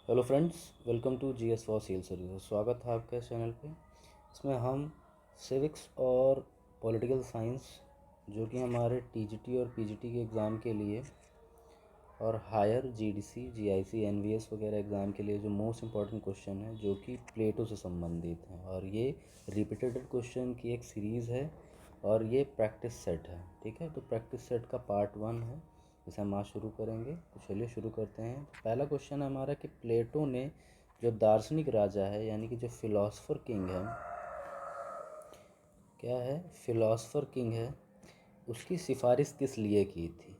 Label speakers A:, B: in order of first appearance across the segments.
A: Hello friends, welcome to GS for cell service. स्वागत है आपका इस चैनल पे। इसमें हम सिविक्स और पॉलिटिकल साइंस जो कि हमारे टीजीटी और पीजीटी के एग्ज़ाम के लिए और हायर जीडीसी, जीआईसी, एनवीएस वगैरह एग्ज़ाम के लिए जो मोस्ट इम्पॉर्टेंट क्वेश्चन है जो कि प्लेटो से संबंधित हैं, और ये रिपीटेड क्वेश्चन की एक सीरीज़ है और ये प्रैक्टिस सेट है। ठीक है, तो प्रैक्टिस सेट का पार्ट 1 है, इसे हम आज शुरू करेंगे। तो चलिए शुरू करते हैं। पहला क्वेश्चन है हमारा कि प्लेटो ने जो दार्शनिक राजा है, यानी कि जो फिलोसफर किंग है, क्या है, फिलोसफर किंग है, उसकी सिफारिश किस लिए की थी।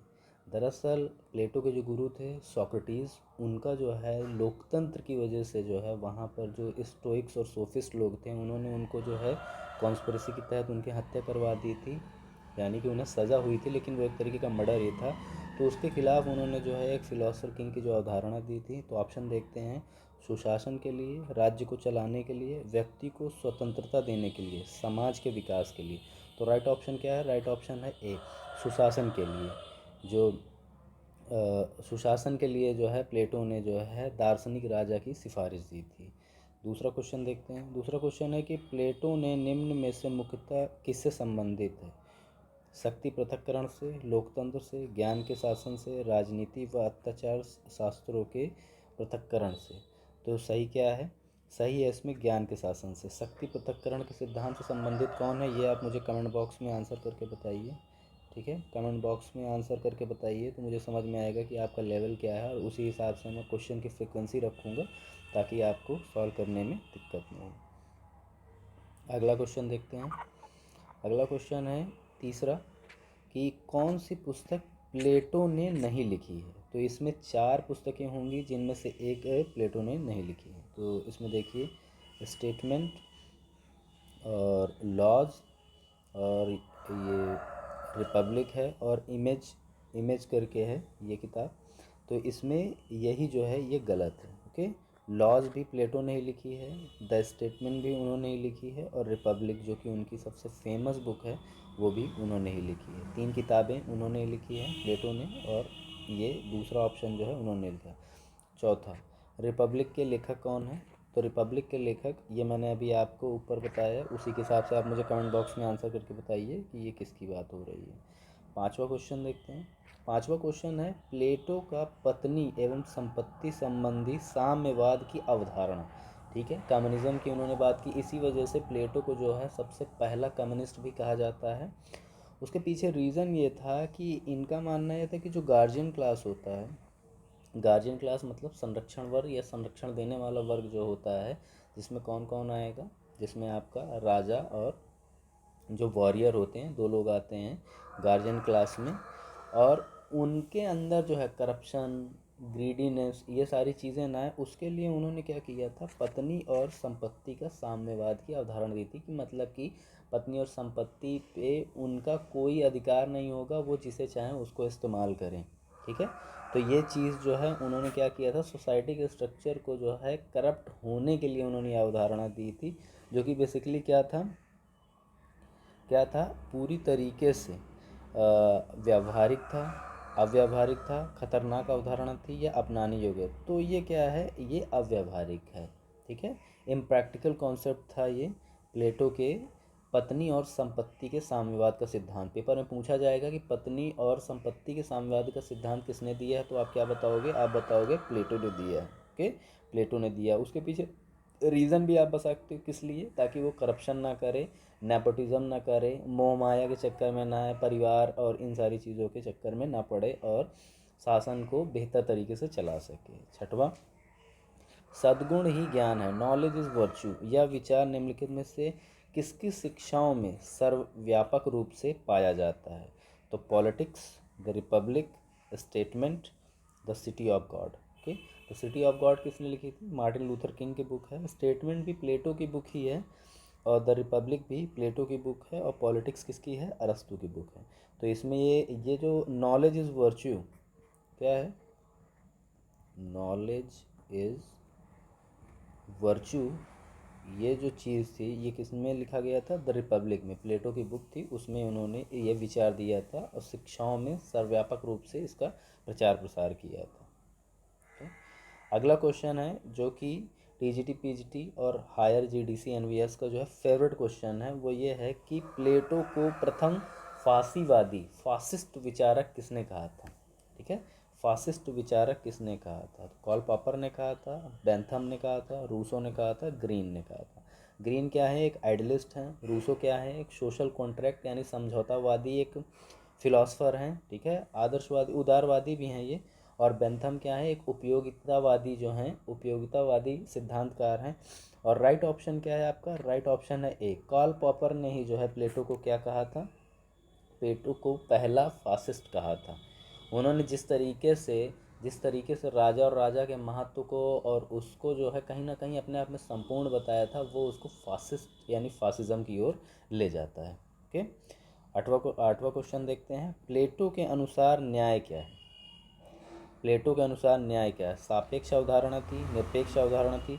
A: दरअसल प्लेटो के जो गुरु थे सोक्रेटिस, उनका जो है लोकतंत्र की वजह से जो है वहाँ पर जो स्टोइक्स और सोफिस्ट लोग थे, उन्होंने उनको जो है कॉन्स्पिरेसी के तहत उनकी हत्या करवा दी थी, यानी कि उन्हें सज़ा हुई थी, लेकिन वो एक तरीके का मर्डर ही था। तो उसके खिलाफ उन्होंने जो है एक फिलोसफर किंग की जो अवधारणा दी थी। तो ऑप्शन देखते हैं, सुशासन के लिए, राज्य को चलाने के लिए, व्यक्ति को स्वतंत्रता देने के लिए, समाज के विकास के लिए। तो राइट ऑप्शन क्या है? राइट ऑप्शन है ए, सुशासन के लिए। जो सुशासन के लिए जो है प्लेटो ने जो है दार्शनिक राजा की सिफारिश दी थी। दूसरा क्वेश्चन देखते हैं। दूसरा क्वेश्चन है कि प्लेटो ने निम्न में से मुख्यतः किससे संबंधित है? शक्ति पृथक्करण से, लोकतंत्र से, ज्ञान के शासन से, राजनीति व अत्याचार शास्त्रों के पृथक्करण से। तो सही क्या है? सही है इसमें ज्ञान के शासन से। शक्ति पृथक्करण के सिद्धांत से संबंधित कौन है, ये आप मुझे कमेंट बॉक्स में आंसर करके बताइए। ठीक है, कमेंट बॉक्स में आंसर करके बताइए, तो मुझे समझ में आएगा कि आपका लेवल क्या है, और उसी हिसाब से मैं क्वेश्चन की फ्रिक्वेंसी रखूँगा ताकि आपको सॉल्व करने में दिक्कत नहीं हो। अगला क्वेश्चन देखते हैं। अगला क्वेश्चन है तीसरा, कि कौन सी पुस्तक प्लेटो ने नहीं लिखी है। तो इसमें 4 पुस्तकें होंगी जिनमें से एक प्लेटो ने नहीं लिखी है। तो इसमें देखिए, स्टेटमेंट और लॉज और ये रिपब्लिक है, और इमेज करके है ये किताब। तो इसमें यही जो है ये गलत है। ओके, लॉज भी प्लेटो ने ही लिखी है, द स्टेटमेंट भी उन्होंने ही लिखी है, और रिपब्लिक जो कि उनकी सबसे फेमस बुक है वो भी उन्होंने ही लिखी है। 3 किताबें उन्होंने ही लिखी हैं प्लेटो ने, और ये दूसरा ऑप्शन जो है उन्होंने लिखा। चौथा, रिपब्लिक के लेखक कौन है? तो रिपब्लिक के लेखक ये मैंने अभी आपको ऊपर बताया है, उसी के हिसाब से आप मुझे कमेंट बॉक्स में आंसर करके बताइए कि ये किसकी बात हो रही है। पांचवा क्वेश्चन देखते हैं। पांचवा क्वेश्चन है, प्लेटो का पत्नी एवं संपत्ति संबंधी साम्यवाद की अवधारणा। ठीक है, कम्युनिज्म की उन्होंने बात की, इसी वजह से प्लेटो को जो है सबसे पहला कम्युनिस्ट भी कहा जाता है। उसके पीछे रीज़न ये था कि इनका मानना ये था कि जो गार्जियन क्लास होता है, गार्जियन क्लास मतलब संरक्षण वर्ग या संरक्षण देने वाला वर्ग जो होता है, जिसमें कौन कौन आएगा, जिसमें आपका राजा और जो वॉरियर होते हैं, 2 लोग आते हैं गार्जियन क्लास में, और उनके अंदर जो है करप्शन, ग्रीडीनेस, ये सारी चीज़ें ना आए, उसके लिए उन्होंने क्या किया था, पत्नी और संपत्ति का साम्यवाद की अवधारणा दी थी। कि मतलब कि पत्नी और संपत्ति पे उनका कोई अधिकार नहीं होगा, वो जिसे चाहें उसको इस्तेमाल करें। ठीक है, तो ये चीज़ जो है उन्होंने क्या किया था, सोसाइटी के स्ट्रक्चर को जो है करप्ट होने के लिए उन्होंने अवधारणा दी थी, जो कि बेसिकली क्या था, पूरी तरीके से व्यावहारिक था, अव्यावहारिक था, खतरनाक अवधारणा थी या अपनाने योग्य। तो ये क्या है, ये अव्यावहारिक है। ठीक है, इम्प्रैक्टिकल कॉन्सेप्ट था ये प्लेटो के पत्नी और संपत्ति के साम्यवाद का सिद्धांत। पेपर में पूछा जाएगा कि पत्नी और संपत्ति के साम्यवाद का सिद्धांत किसने दिया है, तो आप क्या बताओगे? आप बताओगे प्लेटो ने दिया है। ओके, प्लेटो ने दिया। उसके पीछे रीज़न भी आप बता सकते हो किस लिए, ताकि वो करप्शन ना करे, नेपोटिज्म ना करे, मोह माया के चक्कर में ना आए, परिवार और इन सारी चीज़ों के चक्कर में ना पड़े, और शासन को बेहतर तरीके से चला सके। छठवां, सद्गुण ही ज्ञान है, नॉलेज इज़ वर्च्यू, यह विचार निम्नलिखित में से किसकी शिक्षाओं में सर्वव्यापक रूप से पाया जाता है? तो politics, the Republic, statement, the city of God. Okay, the city of God किसने लिखी थी? मार्टिन लूथर किंग की बुक है। स्टेटमेंट भी प्लेटो की बुक ही है, और द रिपब्लिक भी प्लेटो की बुक है, और पॉलिटिक्स किसकी है? अरस्तू की बुक है। तो इसमें ये जो नॉलेज इज़ वर्च्यू क्या है, नॉलेज इज़ वर्च्यू, ये जो चीज़ थी ये किस में लिखा गया था? द रिपब्लिक में, प्लेटो की बुक थी, उसमें उन्होंने ये विचार दिया था, और शिक्षाओं में सर्वव्यापक रूप से इसका प्रचार प्रसार किया था। अगला क्वेश्चन है जो कि टीजीटी पीजीटी और हायर जीडीसी एनवीएस का जो है फेवरेट क्वेश्चन है, वो ये है कि प्लेटो को प्रथम फासीवादी फासिस्ट विचारक किसने कहा था। ठीक है, फासिस्ट विचारक किसने कहा था? तो कार्ल पॉपर ने कहा था, बेंथम ने कहा था, रूसो ने कहा था, ग्रीन ने कहा था। ग्रीन क्या है? एक आइडियलिस्ट हैं। रूसो क्या है? एक सोशल कॉन्ट्रैक्ट यानी समझौतावादी एक फिलोसफर हैं। ठीक है, आदर्शवादी उदारवादी भी हैं ये। और बेंथम क्या है? एक उपयोगितावादी जो हैं, उपयोगितावादी सिद्धांतकार हैं। और राइट ऑप्शन क्या है आपका? राइट ऑप्शन है ए, कार्ल पॉपर ने ही जो है प्लेटो को क्या कहा था? प्लेटो को पहला फासिस्ट कहा था। उन्होंने जिस तरीके से राजा और राजा के महत्व को और उसको जो है कहीं ना कहीं अपने आप में संपूर्ण बताया था, वो उसको फासिस्ट यानी फासिज्म की ओर ले जाता है। ओके, आठवां क्वेश्चन देखते हैं। प्लेटो के अनुसार न्याय क्या है? प्लेटो के अनुसार न्याय क्या है? सापेक्ष अवधारणा थी, निरपेक्ष अवधारणा थी,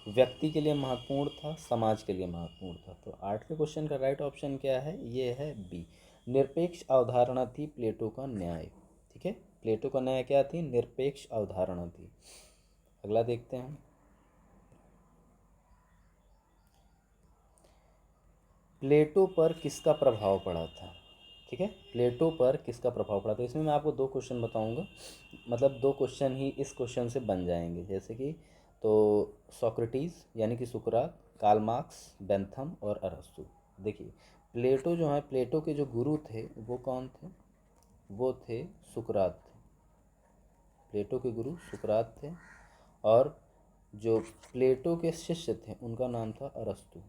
A: व्यक्ति के लिए महत्वपूर्ण था, समाज के लिए महत्वपूर्ण था। तो आठवें क्वेश्चन का राइट ऑप्शन क्या है? ये है बी, निरपेक्ष अवधारणा थी प्लेटो का न्याय। ठीक है, प्लेटो का न्याय क्या थी? निरपेक्ष अवधारणा थी। अगला देखते हैं। प्लेटो पर किसका प्रभाव पड़ा था? ठीक है, प्लेटो पर किसका प्रभाव पड़ा था? इसमें मैं आपको दो क्वेश्चन बताऊंगा, मतलब दो क्वेश्चन ही इस क्वेश्चन से बन जाएंगे। जैसे कि तो सोक्रेटिस यानी कि सुकरात, कार्ल मार्क्स, बेंथम और अरस्तु। देखिए, प्लेटो जो है, प्लेटो के जो गुरु थे वो कौन थे? वो थे सुकरात थे। प्लेटो के गुरु सुकरात थे। और जो प्लेटो के शिष्य थे उनका नाम था अरस्तु।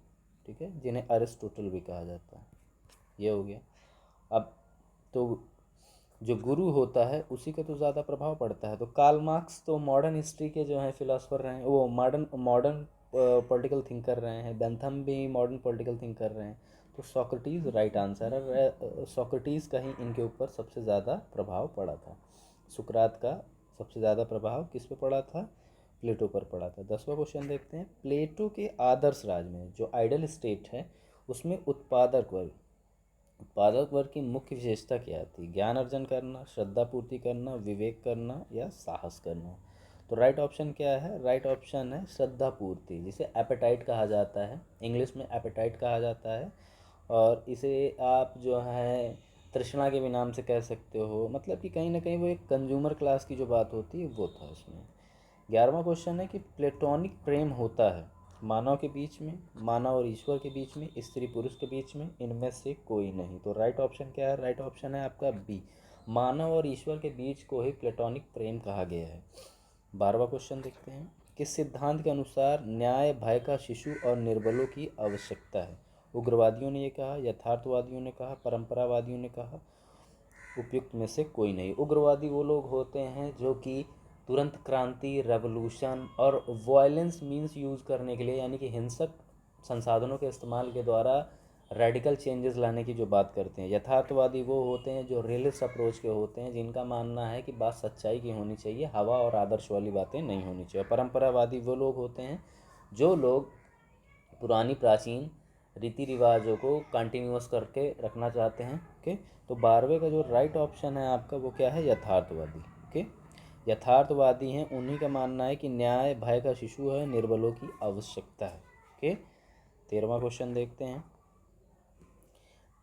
A: ठीक है, जिन्हें अरिस्टोटल भी कहा जाता है। ये हो गया। अब तो जो गुरु होता है उसी का तो ज़्यादा प्रभाव पड़ता है। तो कार्ल मार्क्स तो मॉडर्न हिस्ट्री के जो हैं फिलोसफर रहे हैं, वो मॉडर्न मॉडर्न पॉलिटिकल थिंकर रहे हैं। बेंथम भी मॉडर्न पॉलिटिकल थिंकर रहे हैं। तो सोक्रेटिस राइट आंसर है। सोक्रेटिस का ही इनके ऊपर सबसे ज़्यादा प्रभाव पड़ा था। सुकरात का सबसे ज़्यादा प्रभाव किस पे पड़ा था? प्लेटो पर पड़ा था। 10वां क्वेश्चन देखते हैं। प्लेटो के आदर्श राज में जो आइडल स्टेट है उसमें उत्पादक वर्ग की मुख्य विशेषता क्या थी? ज्ञान अर्जन करना, श्रद्धा पूर्ति करना, विवेक करना या साहस करना? तो राइट ऑप्शन क्या है? राइट ऑप्शन है श्रद्धा पूर्ति, जिसे एपेटाइट कहा जाता है, इंग्लिश में एपेटाइट कहा जाता है। और इसे आप जो है तृष्णा के भी नाम से कह सकते हो। मतलब कि कहीं ना कहीं वो एक कंज्यूमर क्लास की जो बात होती है वो था इसमें। 11वां क्वेश्चन है कि प्लेटोनिक प्रेम होता है मानव के बीच में, मानव और ईश्वर के बीच में, स्त्री पुरुष के बीच में, इनमें से कोई नहीं। तो राइट ऑप्शन क्या है? राइट ऑप्शन है आपका बी, मानव और ईश्वर के बीच को ही प्लेटोनिक प्रेम कहा गया है। 12वां क्वेश्चन देखते हैं। किस सिद्धांत के अनुसार न्याय भय का शिशु और निर्बलों की आवश्यकता है? उग्रवादियों ने ये कहा, यथार्थवादियों ने कहा, परंपरावादियों ने कहा, उपयुक्त में से कोई नहीं। उग्रवादी वो लोग होते हैं जो कि तुरंत क्रांति, रेवोल्यूशन और वायलेंस मीन्स यूज़ करने के लिए, यानी कि हिंसक संसाधनों के इस्तेमाल के द्वारा रेडिकल चेंजेस लाने की जो बात करते हैं। यथार्थवादी वो होते हैं जो रियलिस्ट अप्रोच के होते हैं, जिनका मानना है कि बात सच्चाई की होनी चाहिए, हवा और आदर्श वाली बातें नहीं होनी चाहिए। परंपरावादी वो लोग होते हैं जो लोग पुरानी प्राचीन रीति रिवाजों को कंटिन्यूअस करके रखना चाहते हैं। ओके, तो 12वें का जो राइट ऑप्शन है आपका वो क्या है? यथार्थवादी। ओके, यथार्थवादी हैं, उन्हीं का मानना है कि न्याय भय का शिशु है, निर्बलों की आवश्यकता है। ओके, 13वां क्वेश्चन देखते हैं।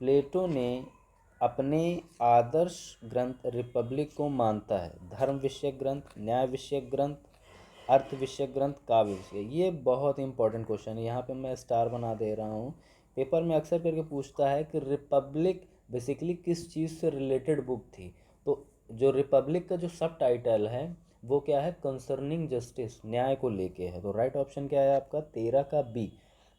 A: प्लेटो ने अपने आदर्श ग्रंथ रिपब्लिक को मानता है धर्म विषयक ग्रंथ, न्याय विषयक ग्रंथ, अर्थ विषयक ग्रंथ, काव्य विषय। ये बहुत इंपॉर्टेंट क्वेश्चन है, यहाँ पे मैं स्टार बना दे रहा हूँ। पेपर में अक्सर करके पूछता है कि रिपब्लिक बेसिकली किस चीज़ से रिलेटेड बुक थी। तो जो रिपब्लिक का जो सब टाइटल है वो क्या है? कंसर्निंग जस्टिस, न्याय को लेके है। तो राइट ऑप्शन क्या है आपका? 13 का बी।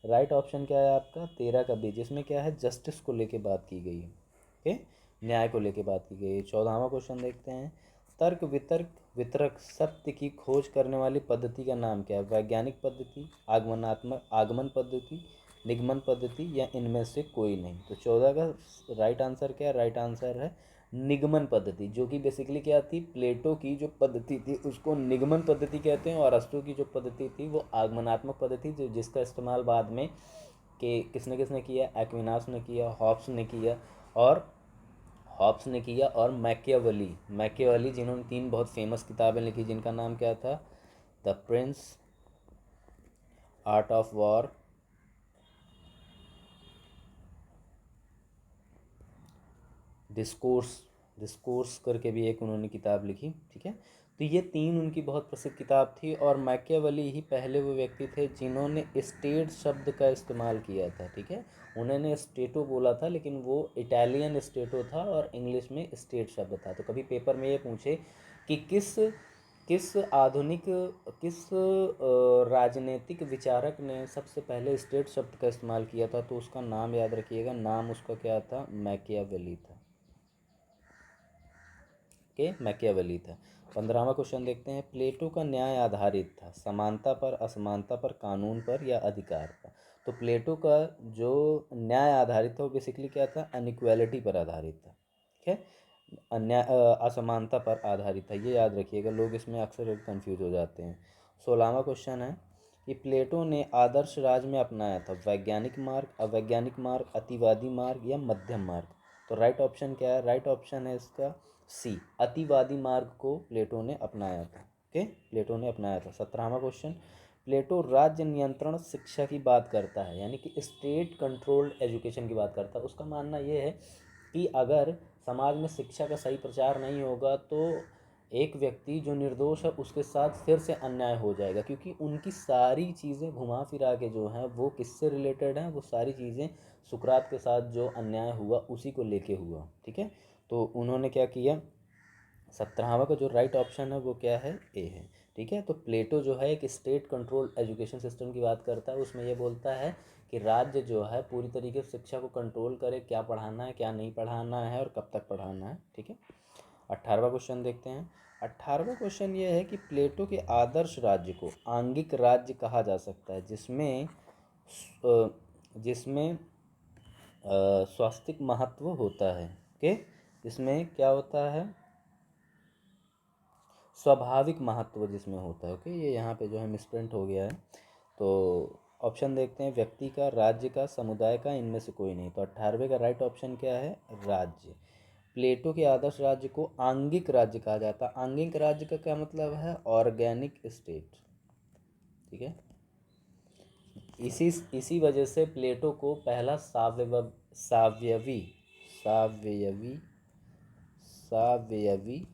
A: राइट ऑप्शन क्या है आपका? 13 का बी, जिसमें क्या है? जस्टिस को लेके बात की गई है। ओके, न्याय को लेके बात की गई है। 14वां क्वेश्चन देखते हैं। तर्क वितर्क वितरक सत्य की खोज करने वाली पद्धति का नाम क्या है? वैज्ञानिक पद्धति, आगमन पद्धति, निगमन पद्धति या इनमें से कोई नहीं। तो 14 का राइट आंसर क्या है? राइट आंसर है निगमन पद्धति, जो कि बेसिकली क्या थी? प्लेटो की जो पद्धति थी उसको निगमन पद्धति कहते हैं, और अरस्तू की जो पद्धति थी वो आगमनात्मक पद्धति, जो जिसका इस्तेमाल बाद में कि किसने किसने किया? एक्विनास ने किया, हॉब्स ने किया और मैकियावेली जिन्होंने 3 बहुत फेमस किताबें लिखी, जिनका नाम क्या था? The Prince, art of war, discourse, discourse करके भी एक उन्होंने किताब लिखी, ठीक है। तो ये 3 उनकी बहुत प्रसिद्ध किताब थी। और मैकियावेली ही पहले वो व्यक्ति थे जिन्होंने स्टेट शब्द का इस्तेमाल किया था, ठीक है। उन्होंने स्टेटो बोला था, लेकिन वो इटालियन स्टेटो था और इंग्लिश में स्टेट शब्द था। तो कभी पेपर में ये पूछे कि किस किस आधुनिक किस राजनीतिक विचारक ने सबसे पहले स्टेट शब्द का इस्तेमाल किया था, तो उसका नाम याद रखिएगा। नाम उसका क्या था? मैकियावेली था। के मैकियावेली था। 15वां क्वेश्चन देखते हैं। प्लेटो का न्याय आधारित था समानता पर, असमानता पर, कानून पर या अधिकार पर? तो प्लेटो का जो न्याय आधारित था वो बेसिकली क्या था? अनइक्वालिटी पर आधारित था, ठीक है। अन्याय असमानता पर आधारित था, ये याद रखिएगा। लोग इसमें अक्सर कंफ्यूज हो जाते हैं। 16वां क्वेश्चन है कि प्लेटो ने आदर्श राज में अपनाया था वैज्ञानिक मार्ग, अवैज्ञानिक मार्ग, अतिवादी मार्ग या मध्यम मार्ग? तो राइट ऑप्शन क्या है? राइट ऑप्शन है इसका सी, अतिवादी मार्ग को प्लेटो ने अपनाया था। ओके, प्लेटो ने अपनाया था। 17वां क्वेश्चन, प्लेटो राज्य नियंत्रण शिक्षा की बात करता है, यानी कि स्टेट कंट्रोल्ड एजुकेशन की बात करता है। उसका मानना ये है कि अगर समाज में शिक्षा का सही प्रचार नहीं होगा तो एक व्यक्ति जो निर्दोष है उसके साथ फिर से अन्याय हो जाएगा, क्योंकि उनकी सारी चीज़ें घुमा फिरा के जो हैं वो किससे रिलेटेड हैं? वो सारी चीज़ें सुकरात के साथ जो अन्याय हुआ उसी को लेके हुआ, ठीक है। तो उन्होंने क्या किया? 17वां का जो राइट ऑप्शन है वो क्या है? ए है, ठीक है। तो प्लेटो जो है एक स्टेट कंट्रोल एजुकेशन सिस्टम की बात करता है। उसमें ये बोलता है कि राज्य जो है पूरी तरीके से शिक्षा को कंट्रोल करे, क्या पढ़ाना है क्या नहीं पढ़ाना है और कब तक पढ़ाना है, ठीक है। 18वां क्वेश्चन देखते हैं। 18वां क्वेश्चन ये है कि प्लेटो के आदर्श राज्य को आंगिक राज्य कहा जा सकता है जिसमें जिसमें स्वास्तिक महत्व होता है, ओके। इसमें क्या होता है? स्वाभाविक महत्व जिसमें होता है, ओके। ये यहाँ पे जो है मिसप्रिंट हो गया है। तो ऑप्शन देखते हैं। व्यक्ति का, राज्य का, समुदाय का, इनमें से कोई नहीं। तो 18वें का राइट ऑप्शन क्या है? राज्य। प्लेटो के आदर्श राज्य को आंगिक राज्य कहा जाता है। आंगिक राज्य का क्या मतलब है? ऑर्गेनिक स्टेट, ठीक है। इसी वजह से प्लेटो को पहला सावयवी सावयवी सावयवी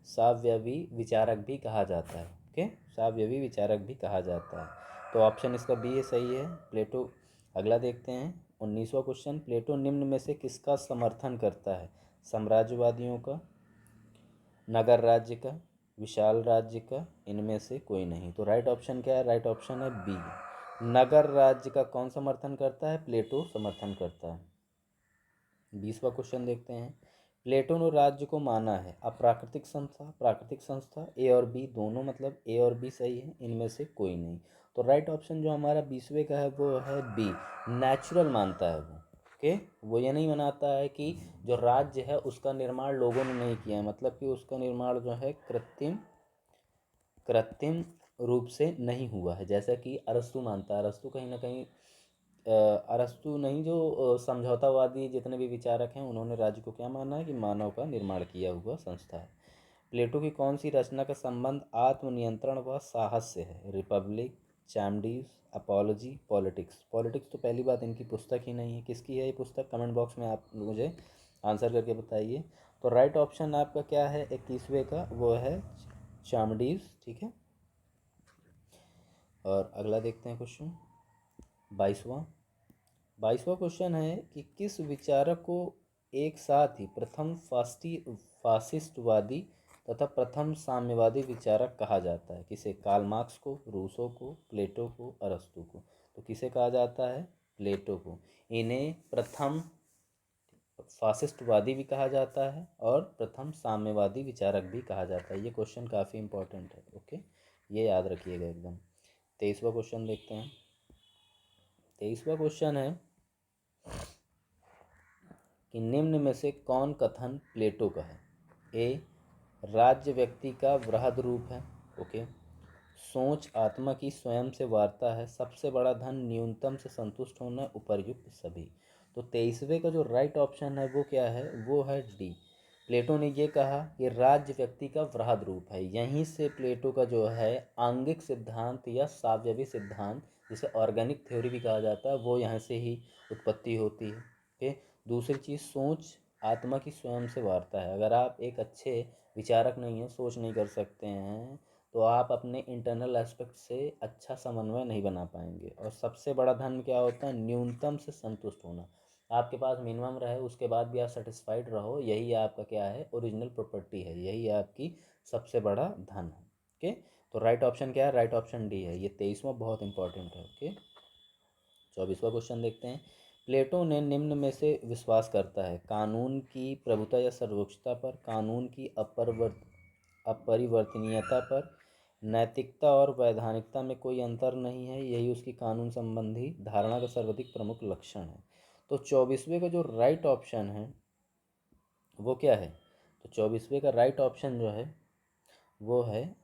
A: सावयवी विचारक भी कहा जाता है, ओके। सावयवी विचारक भी कहा जाता है। तो ऑप्शन इसका बी है, सही है, प्लेटो। अगला देखते हैं। 19वां क्वेश्चन, प्लेटो निम्न में से किसका समर्थन करता है? साम्राज्यवादियों का, नगर राज्य का, विशाल राज्य का, इनमें से कोई नहीं। तो राइट ऑप्शन क्या है? राइट ऑप्शन है बी, नगर राज्य का। कौन समर्थन करता है? प्लेटो समर्थन करता है। 20वां क्वेश्चन देखते हैं। प्लेटो ने राज्य को माना है अप्राकृतिक संस्था, प्राकृतिक संस्था, ए और बी दोनों, मतलब ए और बी सही है, इनमें से कोई नहीं। तो राइट ऑप्शन जो हमारा 20वें का है वो है बी, नेचुरल मानता है वो, ओके। वो ये नहीं मानता है कि जो राज्य है उसका निर्माण लोगों ने नहीं किया है, मतलब कि उसका निर्माण जो है कृत्रिम कृत्रिम रूप से नहीं हुआ है, जैसा कि अरस्तु मानता है। अरस्तु कहीं ना कहीं अरस्तु नहीं, जो समझौतावादी जितने भी विचारक हैं उन्होंने राज्य को क्या माना है? कि मानव का निर्माण किया हुआ संस्था है। प्लेटो की कौन सी रचना का संबंध आत्मनियंत्रण व साहस से है? रिपब्लिक, चैमडीज, अपॉलोजी, पॉलिटिक्स? पॉलिटिक्स तो पहली बात इनकी पुस्तक ही नहीं है। किसकी है ये पुस्तक? कमेंट बॉक्स में आप मुझे आंसर करके बताइए। तो राइट ऑप्शन आपका क्या है 21वें का? वो है चामडीज, ठीक है। और अगला देखते हैं क्वेश्चन 22वां। 22वां क्वेश्चन है कि किस विचारक को एक साथ ही प्रथम फासिस्टवादी तथा प्रथम साम्यवादी विचारक कहा जाता है? किसे? कार्ल मार्क्स को, रूसो को, प्लेटो को, अरस्तु को? तो किसे कहा जाता है? प्लेटो को। इन्हें प्रथम फासिस्टवादी भी कहा जाता है और प्रथम साम्यवादी विचारक भी कहा जाता है। ये क्वेश्चन काफ़ी इंपॉर्टेंट है, ओके, ये याद रखिएगा एकदम। 23वां क्वेश्चन देखते हैं। 23वां क्वेश्चन है कि निम्न में से कौन कथन प्लेटो का है? ए, राज्य व्यक्ति का वृहद रूप है, ओके। सोच आत्मा की स्वयं से वार्ता है, सबसे बड़ा धन न्यूनतम से संतुष्ट होना, उपर्युक्त सभी। तो 23वें का जो राइट ऑप्शन है वो क्या है? वो है डी, प्लेटो ने ये कहा कि राज्य व्यक्ति का वृहद रूप है। यहीं से प्लेटो का जो है आंगिक सिद्धांत या सावयवी सिद्धांत, जिसे ऑर्गेनिक थ्योरी भी कहा जाता है, वो यहाँ से ही उत्पत्ति होती है। ओके। दूसरी चीज़, सोच आत्मा की स्वयं से वार्ता है। अगर आप एक अच्छे विचारक नहीं हैं, सोच नहीं कर सकते हैं, तो आप अपने इंटरनल एस्पेक्ट से अच्छा समन्वय नहीं बना पाएंगे। और सबसे बड़ा धर्म क्या होता है? न्यूनतम से संतुष्ट होना। आपके पास मिनिमम रहे, उसके बाद भी आप सेटिस्फाइड रहो, यही आपका क्या है? ओरिजिनल प्रॉपर्टी है, यही आपकी सबसे बड़ा धन है। ओके। तो राइट ऑप्शन क्या है? राइट ऑप्शन डी है। ये 23वां बहुत इंपॉर्टेंट है। ओके। 24वां क्वेश्चन देखते हैं। प्लेटो ने निम्न में से विश्वास करता है: कानून की प्रभुता या सर्वोच्चता पर, कानून की अपरिवर्तनीयता पर, नैतिकता और वैधानिकता में कोई अंतर नहीं है, यही उसकी कानून संबंधी धारणा का सर्वाधिक प्रमुख लक्षण है। तो 24वें का जो राइट ऑप्शन है वो क्या है? तो 24वें का राइट ऑप्शन जो है वो है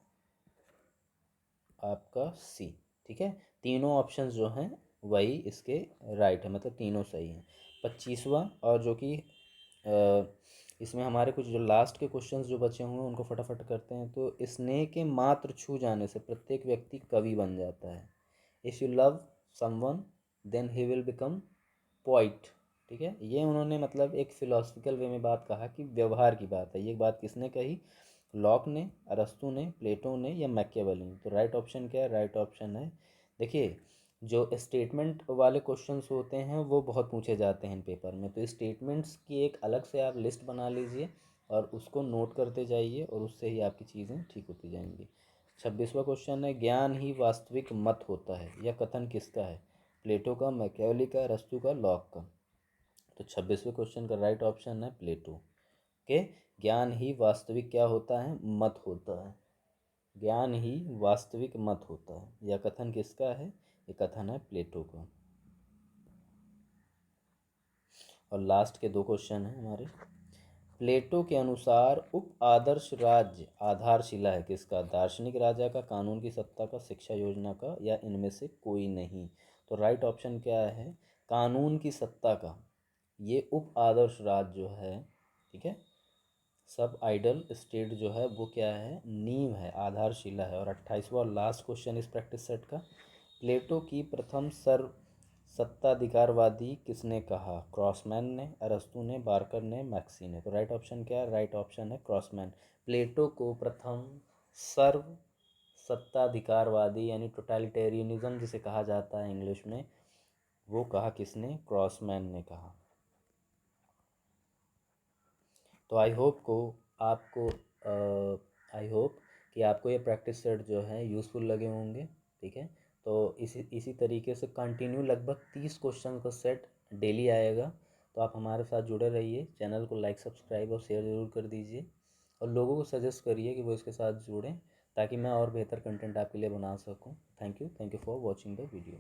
A: आपका सी। ठीक है। तीनों ऑप्शंस जो हैं वही इसके राइट है, मतलब तीनों सही हैं। 25वां, और जो कि इसमें हमारे कुछ जो लास्ट के क्वेश्चंस जो बचे हुए हैं उनको फटाफट करते हैं। तो स्नेह के मात्र छू जाने से प्रत्येक व्यक्ति कवि बन जाता है। If you love someone then he will become poet. ठीक है। ये उन्होंने मतलब एक फिलोसफिकल वे में बात कहा कि व्यवहार की बात है। ये बात किसने कही? लॉक ने, अरस्तू ने, प्लेटो ने, या मैकियावेली ने? तो राइट ऑप्शन क्या है? राइट ऑप्शन है, देखिए, जो स्टेटमेंट वाले क्वेश्चंस होते हैं वो बहुत पूछे जाते हैं इन पेपर में। तो स्टेटमेंट्स की एक अलग से आप लिस्ट बना लीजिए और उसको नोट करते जाइए, और उससे ही आपकी चीज़ें ठीक होती जाएंगी। 26वां क्वेश्चन है: ज्ञान ही वास्तविक मत होता है, यह कथन किसका है? प्लेटो का, मैकियावेली का, अरस्तू का, लॉक का? तो 26वें क्वेश्चन का राइट ऑप्शन है प्लेटो के। ज्ञान ही वास्तविक क्या होता है? मत होता है। ज्ञान ही वास्तविक मत होता है, यह कथन किसका है? ये कथन है प्लेटो का। और लास्ट के दो क्वेश्चन हैं हमारे। प्लेटो के अनुसार उप आदर्श राज्य आधारशिला है किसका? दार्शनिक राजा का, कानून की सत्ता का, शिक्षा योजना का, या इनमें से कोई नहीं? तो राइट ऑप्शन क्या है? कानून की सत्ता का। ये उप आदर्श राज्य जो है, ठीक है, सब आइडल स्टेट जो है वो क्या है? नींव है, आधारशिला है। और 28वां लास्ट क्वेश्चन इस प्रैक्टिस सेट का: प्लेटो की प्रथम सर्व सत्ताधिकारवादी किसने कहा? क्रॉसमैन ने, अरस्तू ने, बार्कर ने, मैक्सी ने? तो राइट ऑप्शन क्या है? राइट ऑप्शन है क्रॉसमैन। प्लेटो को प्रथम सर्व सत्ताधिकारवादी यानी टोटलिटेरियनिज्म जिसे कहा जाता है इंग्लिश में, वो कहा किसने? क्रॉसमैन ने कहा। तो आई होप कि आपको ये प्रैक्टिस सेट जो है यूज़फुल लगे होंगे। ठीक है। तो इसी तरीके से कंटिन्यू लगभग 30 क्वेश्चन का सेट डेली आएगा। तो आप हमारे साथ जुड़े रहिए। चैनल को लाइक, सब्सक्राइब और शेयर ज़रूर कर दीजिए, और लोगों को सजेस्ट करिए कि वो इसके साथ जुड़ें, ताकि मैं और बेहतर कंटेंट आपके लिए बना सकूं। Thank you for watching the video.